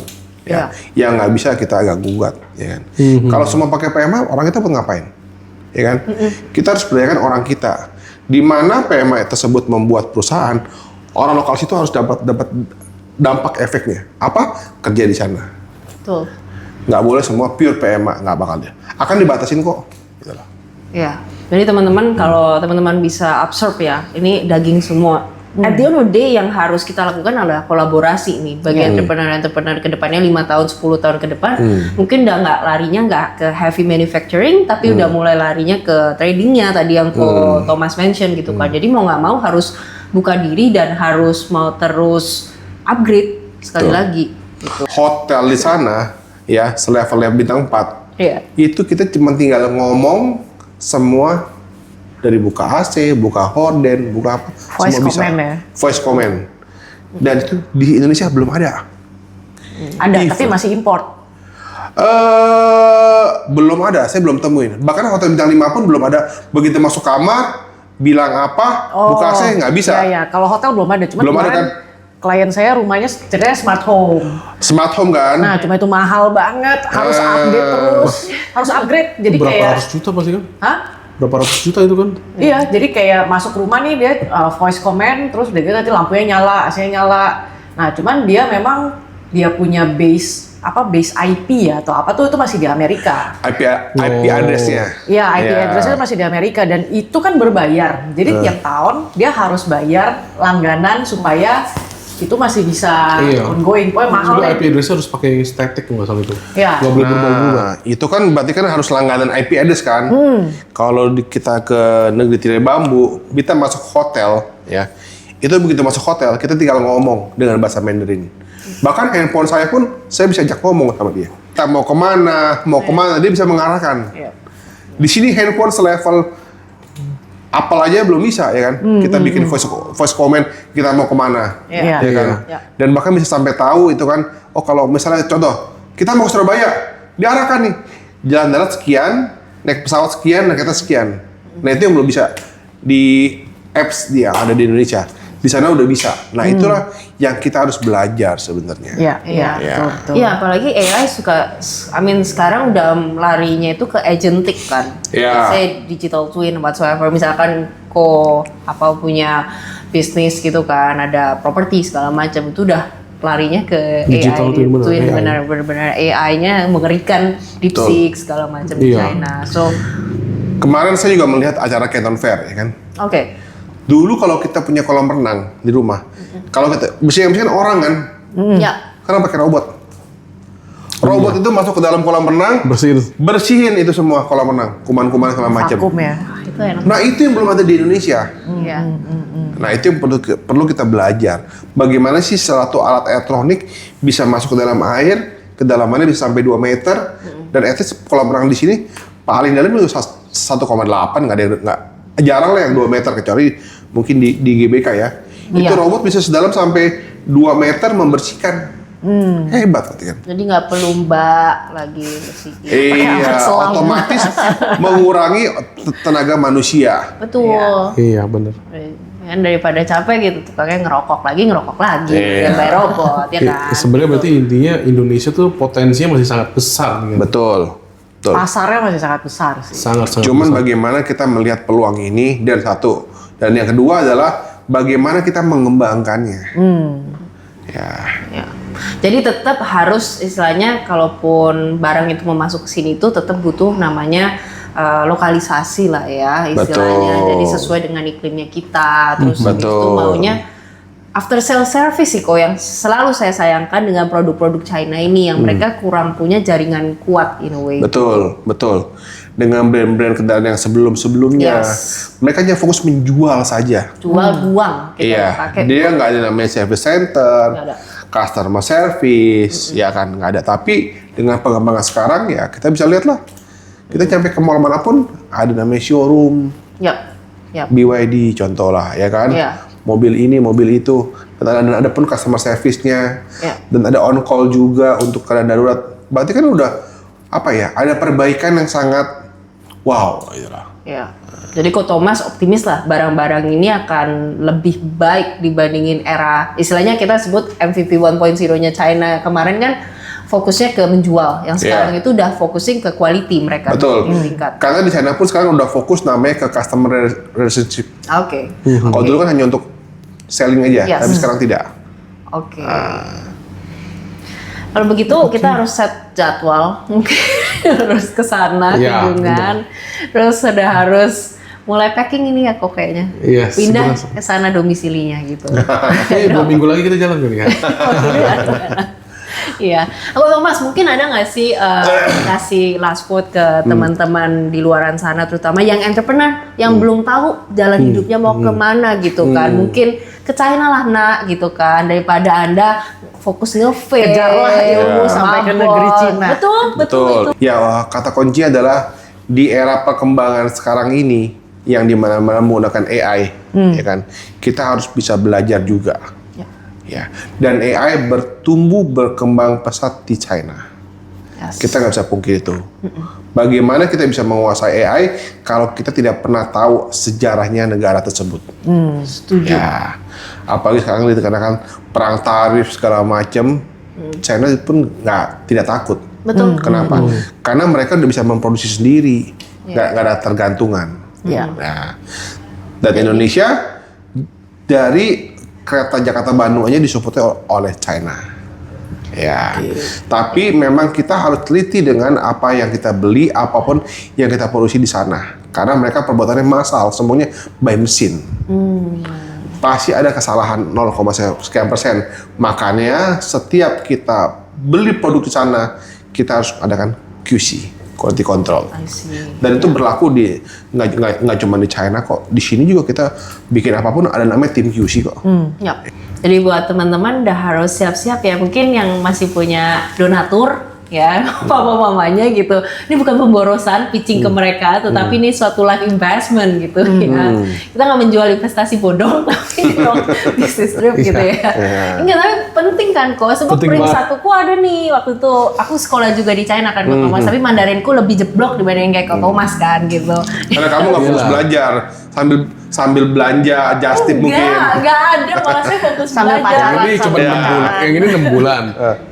Speaker 1: Ya, yang nggak bisa kita agak gugat, ya kan. Kalau semua pakai PMA, orang kita mau ngapain, ya kan? Kita harus berdayakan orang kita. Di mana PMA tersebut membuat perusahaan, orang lokal situ harus dapat dampak efeknya. Apa? Kerja di sana.
Speaker 2: Betul.
Speaker 1: Nggak boleh semua pure PMA, nggak bakal dia. Akan dibatasin kok. Gitu lah.
Speaker 2: Ya. Jadi teman-teman kalau teman-teman bisa absorb ya, ini daging semua. At the end of the day yang harus kita lakukan adalah kolaborasi nih bagi entrepreneur ke depannya 5 tahun, 10 tahun ke depan. Mungkin udah larinya nggak ke heavy manufacturing, tapi udah mulai larinya ke tradingnya tadi yang Thomas mention gitu kan. Jadi mau nggak mau harus buka diri dan harus mau terus upgrade sekali lagi. Gitu.
Speaker 1: Hotel di sana, ya selevel bintang 4, itu kita cuma tinggal ngomong semua. Dari buka AC, buka horden, buka apa,
Speaker 4: Voice
Speaker 1: semua bisa.
Speaker 4: command ya?
Speaker 1: Voice command. Dan itu di Indonesia belum ada.
Speaker 4: Ada, tapi masih import.
Speaker 1: Belum ada, saya belum temuin. Bahkan hotel bintang 5 pun belum ada. Begitu masuk kamar, bilang apa, buka AC nggak bisa.
Speaker 4: Iya, kalau hotel belum ada. Cuma
Speaker 1: Belum ada kan?
Speaker 4: Klien saya rumahnya ceritanya smart home.
Speaker 1: Smart home kan?
Speaker 4: Nah, cuma itu mahal banget, harus update terus, harus upgrade. Jadi
Speaker 3: Berapa
Speaker 4: kayak,
Speaker 3: ratus juta pasti kan?
Speaker 4: hah?
Speaker 3: Berapa ratus juta itu kan?
Speaker 4: Iya, jadi kayak masuk rumah nih dia voice command, terus udah gitu nanti lampunya nyala, AC-nya nyala. Nah, cuman dia memang dia punya base IP ya atau apa tuh itu masih di Amerika.
Speaker 1: IP address-nya.
Speaker 4: Iya, IP address-nya masih di Amerika dan itu kan berbayar. Jadi tiap tahun dia harus bayar langganan supaya itu masih bisa ongoing. Pokoknya mahal
Speaker 3: Juga
Speaker 4: deh.
Speaker 3: IP address harus pakai static nggak salah itu.
Speaker 4: Iya.
Speaker 3: Nggak boleh berubah-ubah.
Speaker 1: Nah, itu kan berarti kan harus langganan IP address kan? Kalau kita ke negeri tirai bambu, kita masuk hotel, ya. Itu begitu masuk hotel, kita tinggal ngomong dengan bahasa Mandarin. Bahkan handphone saya pun, saya bisa ajak ngomong sama dia. Kita mau kemana, dia bisa mengarahkan.
Speaker 4: Iya.
Speaker 1: Di sini handphone selevel Apple aja belum bisa, ya kan? Kita bikin voice comment, kita mau kemana,
Speaker 4: Iya.
Speaker 1: ya kan?
Speaker 4: Iya.
Speaker 1: Dan bahkan bisa sampai tahu itu kan, oh kalau misalnya contoh, kita mau ke Surabaya, diarahkan nih, jalan darat sekian, naik pesawat sekian, naik kereta sekian. Nah itu yang belum bisa di apps dia ada di Indonesia. Di sana udah bisa. Nah itulah yang kita harus belajar sebenarnya.
Speaker 4: Iya, iya,
Speaker 1: Iya.
Speaker 4: betul.
Speaker 2: Iya, apalagi AI sekarang udah larinya itu ke agentic kan.
Speaker 1: Iya.
Speaker 2: Saya digital twin whatsoever, misalkan punya bisnis gitu kan, ada properti segala macam itu udah larinya ke
Speaker 3: Digital
Speaker 2: AI,
Speaker 3: twin, benar, AI.
Speaker 2: benar-benar AI-nya mengerikan, DeepSeek segala macam di
Speaker 3: Iya.
Speaker 2: China. So,
Speaker 1: Kemarin saya juga melihat acara Canton Fair, ya kan?
Speaker 2: oke.
Speaker 1: Dulu kalau kita punya kolam renang di rumah, kalau kita bersihkan orang kan,
Speaker 2: Ya.
Speaker 1: karena pakai robot. Robot itu masuk ke dalam kolam renang, bersihin itu semua kolam renang, kuman-kuman segala macam.
Speaker 4: Vakum ya.
Speaker 2: Itu enak.
Speaker 1: Nah itu yang belum ada di Indonesia.
Speaker 2: Iya.
Speaker 1: Nah itu yang perlu kita belajar. Bagaimana sih suatu alat elektronik bisa masuk ke dalam air, kedalamannya bisa sampai 2 meter, dan at least kolam renang di sini paling dalam itu 1,8, nggak ada nggak jarang lah yang 2 meter kecuali mungkin di GBK ya. Itu
Speaker 2: Iya.
Speaker 1: robot bisa sedalam sampai 2 meter membersihkan. Hebat berarti kan.
Speaker 2: Jadi nggak perlu mbak lagi bersihin. Pakai
Speaker 1: Iya,
Speaker 2: alat selang.
Speaker 1: otomatis mengurangi tenaga manusia.
Speaker 2: Betul.
Speaker 3: Iya bener.
Speaker 2: Kan daripada capek gitu, tukangnya ngerokok lagi,
Speaker 1: Iya.
Speaker 2: dan bayar robot, ya kan?
Speaker 3: Sebenarnya berarti intinya Indonesia tuh potensinya masih sangat besar. Gitu.
Speaker 1: Betul. Betul.
Speaker 4: Pasarnya masih sangat besar sih.
Speaker 3: Sangat
Speaker 1: Cuman
Speaker 3: besar.
Speaker 1: bagaimana kita melihat peluang ini dan satu. Dan yang kedua adalah bagaimana kita mengembangkannya. Ya.
Speaker 2: Ya. Jadi tetap harus istilahnya kalaupun barang itu mau masuk ke sini itu tetap butuh namanya lokalisasi lah ya istilahnya.
Speaker 1: Betul.
Speaker 2: Jadi sesuai dengan iklimnya kita. Terus itu
Speaker 1: Betul.
Speaker 2: maunya after sale service sih kok yang selalu saya sayangkan dengan produk-produk China ini yang mereka kurang punya jaringan kuat in a way.
Speaker 1: Betul, betul. Dengan brand-brand kendaraan yang sebelum-sebelumnya,
Speaker 2: Yes.
Speaker 1: mereka hanya fokus menjual saja.
Speaker 2: Jual buang kita
Speaker 1: Iya,
Speaker 2: pakai.
Speaker 1: dia nggak ada namanya service center,
Speaker 2: Nggak ada.
Speaker 1: customer service, ya kan nggak ada. Tapi dengan pengembangan sekarang ya kita bisa lihat lah. Kita sampai ke mall manapun ada namanya showroom,
Speaker 2: Ya. Ya.
Speaker 1: BYD contoh lah, ya kan.
Speaker 2: Iya.
Speaker 1: Mobil ini, mobil itu, dan ada pun customer service-nya,
Speaker 2: Iya.
Speaker 1: dan ada on call juga untuk keadaan darurat. Berarti kan udah apa ya? Ada perbaikan yang sangat wow, gitu lah.
Speaker 2: Ya. Jadi kok Thomas optimis lah barang-barang ini akan lebih baik dibandingin era istilahnya kita sebut MVP 1.0-nya China kemarin kan fokusnya ke menjual. Yang sekarang itu udah fokusing ke quality mereka
Speaker 1: Betul.
Speaker 2: meningkat.
Speaker 1: Karena di China pun sekarang udah fokus namanya ke customer relationship.
Speaker 2: Oke.
Speaker 1: Kalau dulu kan hanya untuk selling aja,
Speaker 2: Yes.
Speaker 1: tapi sekarang tidak.
Speaker 2: Oke. Kalau begitu kita harus set jadwal, mungkin harus ke sana
Speaker 3: Ya,
Speaker 2: kunjungan, terus sudah harus mulai packing ini ya kok kayaknya.
Speaker 3: Iya,
Speaker 2: Pindah
Speaker 3: segera.
Speaker 2: ke sana domisilinya gitu.
Speaker 3: 2 minggu lagi kita jalan kali ya.
Speaker 2: Iya, aku Thomas mungkin ada nggak sih kasih last quote ke teman-teman di luaran sana, terutama yang entrepreneur yang belum tahu jalan hidupnya mau kemana gitu kan, mungkin ke China lah nak gitu kan, daripada anda fokus nge-vape,
Speaker 4: Kejarlah ilmu
Speaker 1: Iya.
Speaker 4: sampai ke
Speaker 2: mabok.
Speaker 4: negeri Cina.
Speaker 2: Betul itu.
Speaker 1: Ya, kata kunci adalah di era perkembangan sekarang ini yang dimana-mana menggunakan AI, ya kan. Kita harus bisa belajar juga.
Speaker 2: Ya.
Speaker 1: Ya, dan AI bertumbuh berkembang pesat di China.
Speaker 2: Yes.
Speaker 1: Kita nggak bisa pungkiri itu. Bagaimana kita bisa menguasai AI kalau kita tidak pernah tahu sejarahnya negara tersebut?
Speaker 2: Setuju.
Speaker 1: Ya, apalagi sekarang dikarenakan perang tarif segala macam, China pun tidak takut.
Speaker 2: Betul.
Speaker 1: Kenapa? Karena mereka udah bisa memproduksi sendiri, nggak ada tergantungan.
Speaker 2: Ya.
Speaker 1: Nah, dan Indonesia dari kereta Jakarta Bandung aja disupport oleh China. Ya, tapi memang kita harus teliti dengan apa yang kita beli, apapun yang kita produksi di sana. Karena mereka perbuatannya massal, semuanya by mesin. Pasti ada kesalahan 0,sekian%. Makanya setiap kita beli produk di sana, kita harus adakan QC, quality control.
Speaker 2: I see.
Speaker 1: Dan itu berlaku di nggak cuma di China kok. Di sini juga kita bikin apapun ada namanya tim QC kok.
Speaker 2: Ya. Jadi buat teman-teman udah harus siap-siap ya. Mungkin yang masih punya donatur ya, papa-mamanya gitu. Ini bukan pemborosan pitching ke mereka, tetapi ini suatu life investment gitu ya. Kita nggak menjual investasi bodong, tapi dong bisnis trip gitu ya. Enggak, tapi penting kan kok. Sebab
Speaker 3: Penting
Speaker 2: pring
Speaker 3: banget.
Speaker 2: satuku ada nih waktu itu aku sekolah juga di China kan Kak Thomas, tapi Mandarinku lebih jeblok dibanding kayak Kak Thomas kan gitu.
Speaker 1: Karena kamu nggak fokus
Speaker 3: Iyalah.
Speaker 1: belajar sambil belanja just tip mungkin.
Speaker 2: Enggak ada, malah saya fokus
Speaker 4: Sambil
Speaker 2: belajar.
Speaker 4: pacaran.
Speaker 3: Ini cuma
Speaker 1: Iya.
Speaker 3: 6 bulan. Yang ini 6 bulan.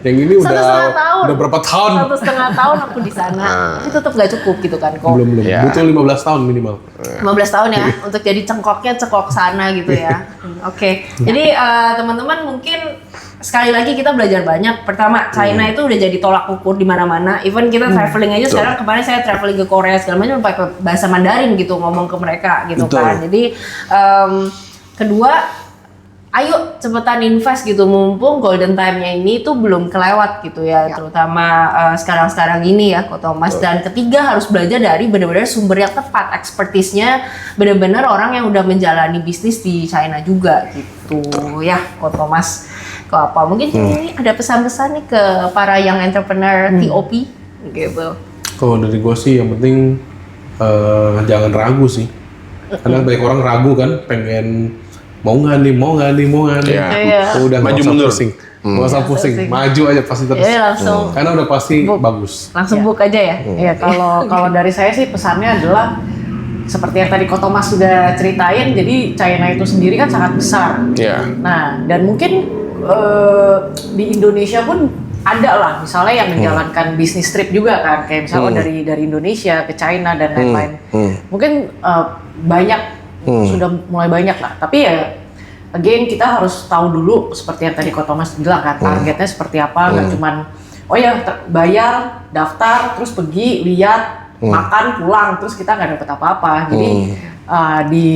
Speaker 3: Yang ini
Speaker 2: Satu setengah tahun.
Speaker 3: udah berapa tahun?
Speaker 2: 1,5 tahun aku di sana. Tapi tetap nggak cukup gitu kan kok.
Speaker 3: Belum.
Speaker 1: Ya.
Speaker 3: Butuh 15 tahun minimal.
Speaker 2: 15 tahun ya untuk jadi cengkoknya cengkok sana gitu ya. Oke. Jadi teman-teman mungkin sekali lagi kita belajar banyak. Pertama, China itu udah jadi tolak ukur di mana-mana. Even kita traveling aja sekarang, kemarin saya traveling ke Korea segala macam pakai bahasa Mandarin gitu, ngomong ke mereka gitu kan. Jadi kedua, ayo cepetan invest gitu, mumpung golden time-nya ini tuh belum kelewat gitu ya, terutama sekarang-sekarang ini ya, Ko Thomas. Dan ketiga, harus belajar dari benar-benar sumber yang tepat, expertise-nya benar-benar orang yang udah menjalani bisnis di China juga gitu ya, Ko Thomas. Kok apa? Mungkin ini ada pesan-pesan nih ke para young entrepreneur TOP gitu.
Speaker 3: Kalau dari gue sih yang penting jangan ragu sih. Karena banyak orang ragu kan, pengen mau nggak nih.
Speaker 2: Iya.
Speaker 3: Udah
Speaker 1: Maju
Speaker 3: nggak usah
Speaker 1: mundur.
Speaker 3: pusing. Nggak usah pusing, maju aja pasti terus.
Speaker 2: Iya, langsung
Speaker 3: Karena udah pasti bagus.
Speaker 2: langsung book aja ya.
Speaker 4: Iya, kalau dari saya sih pesannya adalah seperti yang tadi Ko Thomas sudah ceritain, jadi China itu sendiri kan sangat besar.
Speaker 1: Iya.
Speaker 4: Nah, dan mungkin di Indonesia pun ada lah, misalnya yang menjalankan bisnis trip juga kan, kayak misalnya dari Indonesia ke China dan lain-lain. Mungkin banyak, sudah mulai banyak lah. Tapi ya, again kita harus tahu dulu seperti yang tadi Ko Thomas bilang kan, targetnya seperti apa, nggak cuman oh ya bayar, daftar, terus pergi, lihat, makan, pulang, terus kita nggak dapet apa-apa. Jadi di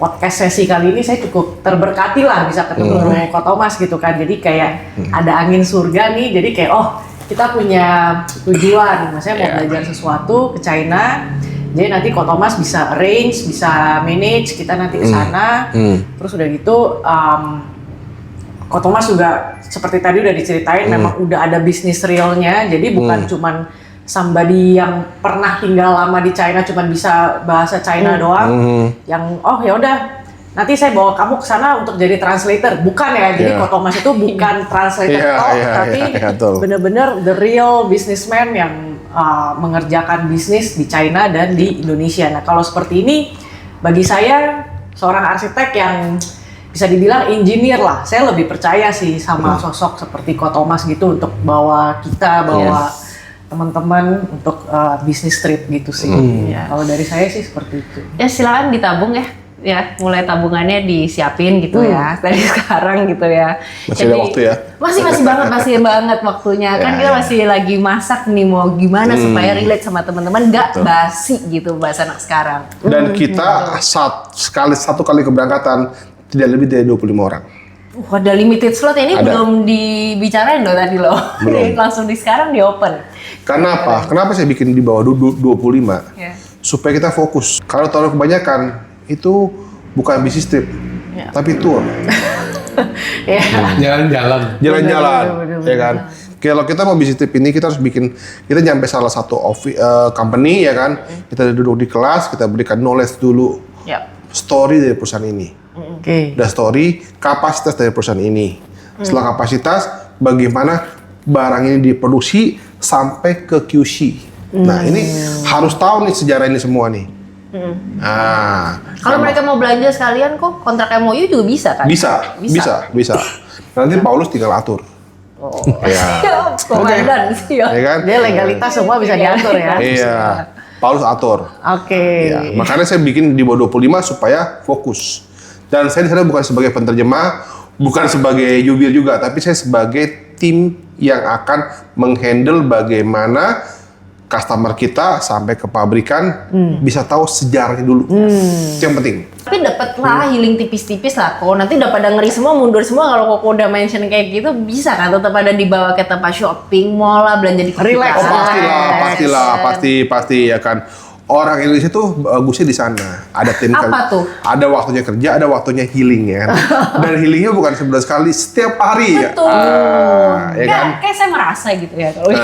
Speaker 4: podcast sesi kali ini saya cukup terberkati lah bisa ketemu Ko Thomas gitu kan. Jadi kayak ada angin surga nih, jadi kayak oh kita punya tujuan, maksudnya mau belajar sesuatu ke China. Jadi nanti Ko Thomas bisa arrange, bisa manage, kita nanti ke sana. Terus udah gitu Ko Thomas juga seperti tadi udah diceritain memang udah ada bisnis realnya. Jadi bukan cuman somebody yang pernah tinggal lama di China cuman bisa bahasa China doang, yang oh ya udah nanti saya bawa kamu ke sana untuk jadi translator, bukan ya. Jadi Ko Thomas itu bukan translator tapi bener-bener the real businessman yang mengerjakan bisnis di China dan di Indonesia. Nah kalau seperti ini bagi saya seorang arsitek yang bisa dibilang engineer lah, saya lebih percaya sih sama sosok seperti Ko Thomas gitu untuk bawa teman-teman untuk bisnis trip gitu sih. Kalau dari saya sih seperti itu.
Speaker 2: Ya silakan ditabung ya, mulai tabungannya disiapin gitu ya dari sekarang gitu ya.
Speaker 1: Masih ada waktu ya?
Speaker 2: Masih banget waktunya. Kan kita masih lagi masak nih, mau gimana supaya relate sama teman-teman, nggak basi gitu bahasa anak sekarang.
Speaker 1: Dan kita satu kali keberangkatan tidak lebih dari 25 orang.
Speaker 2: Ada limited slot ini belum dibicarain loh tadi loh.
Speaker 1: Belum.
Speaker 2: Langsung sekarang di open.
Speaker 1: Karena apa? Kenapa saya bikin di bawah 25? Supaya kita fokus. Kalau terlalu kebanyakan, itu bukan bisnis trip, tapi tour.
Speaker 3: Jalan-jalan.
Speaker 1: Jalan-jalan, ya kan? Kalau kita mau bisnis trip ini, kita harus kita nyampe salah satu company, ya kan? Kita duduk di kelas, kita berikan knowledge dulu. Story dari perusahaan ini. Udah story, kapasitas dari perusahaan ini. Setelah kapasitas, bagaimana barang ini diproduksi sampai ke QC. Nah, ini harus tahu nih sejarah ini semua nih.
Speaker 2: Kalau mereka mau belanja sekalian kok kontrak MOU juga bisa kan?
Speaker 1: Bisa. Nanti Paulus tinggal atur.
Speaker 2: Komandan sih ya.
Speaker 1: Ya kan?
Speaker 4: Dia legalitas semua bisa diatur ya.
Speaker 1: Iya. Paulus atur. Ya, makanya saya bikin di bawah 25 supaya fokus. Dan saya di sana bukan sebagai penterjemah, bukan sebagai jubir juga, tapi saya sebagai tim yang akan menghandle bagaimana customer kita sampai ke pabrikan bisa tahu sejarahnya dulu. Itu yang penting.
Speaker 2: Tapi dapatlah healing tipis-tipis lah kok. Nanti udah pada ngeri semua, mundur semua kalau kok udah mention kayak gitu, bisa kan tetap ada dibawa ke tempat shopping, mall lah, belanja di
Speaker 4: Relax.
Speaker 1: Oh pasti ya kan. Orang Indonesia tuh bagusnya di sana. Ada tim
Speaker 2: Apa tuh?
Speaker 1: Ada waktunya kerja, ada waktunya healing ya. Dan healingnya bukan 11 kali, setiap hari.
Speaker 2: Betul.
Speaker 1: Ya kan?
Speaker 2: Kayak saya merasa gitu ya kalau.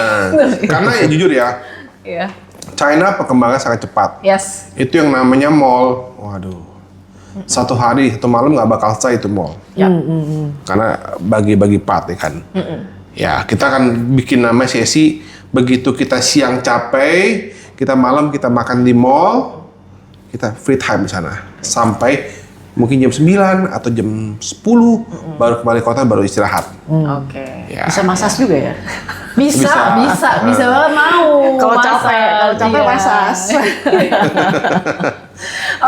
Speaker 1: Karena ya jujur ya,
Speaker 2: Iya.
Speaker 1: China perkembangan sangat cepat.
Speaker 2: Yes.
Speaker 1: Itu yang namanya mall. Waduh. Satu hari, satu malam nggak bakal selesai itu mall. Karena bagi-bagi part ya kan. Ya kita akan bikin nama sesi begitu kita siang capek, kita malam kita makan di mall, kita free time di sana sampai mungkin jam 9 atau jam 10 baru kembali kota, baru istirahat. Ya.
Speaker 4: Bisa masas juga ya?
Speaker 2: Bisa banget mau.
Speaker 4: Kalau capek masas.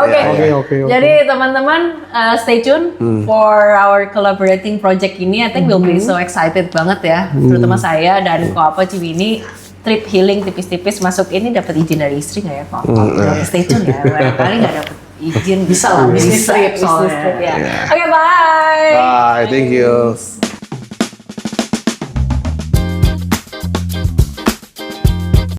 Speaker 3: Oke.
Speaker 2: Jadi teman-teman stay tune for our collaborating project ini. I think we'll be so excited banget ya, terutama saya dan Ko Apa Ciwini. Trip healing tipis-tipis masuk ini dapat izin dari istri nggak ya Ko? Stay tune ya, barangkali nggak dapat izin
Speaker 4: Bisa lah, bisnis trip
Speaker 2: Bisnis
Speaker 4: soalnya.
Speaker 2: trip ya.
Speaker 1: Yeah.
Speaker 2: Oke, bye.
Speaker 1: Bye, thank you.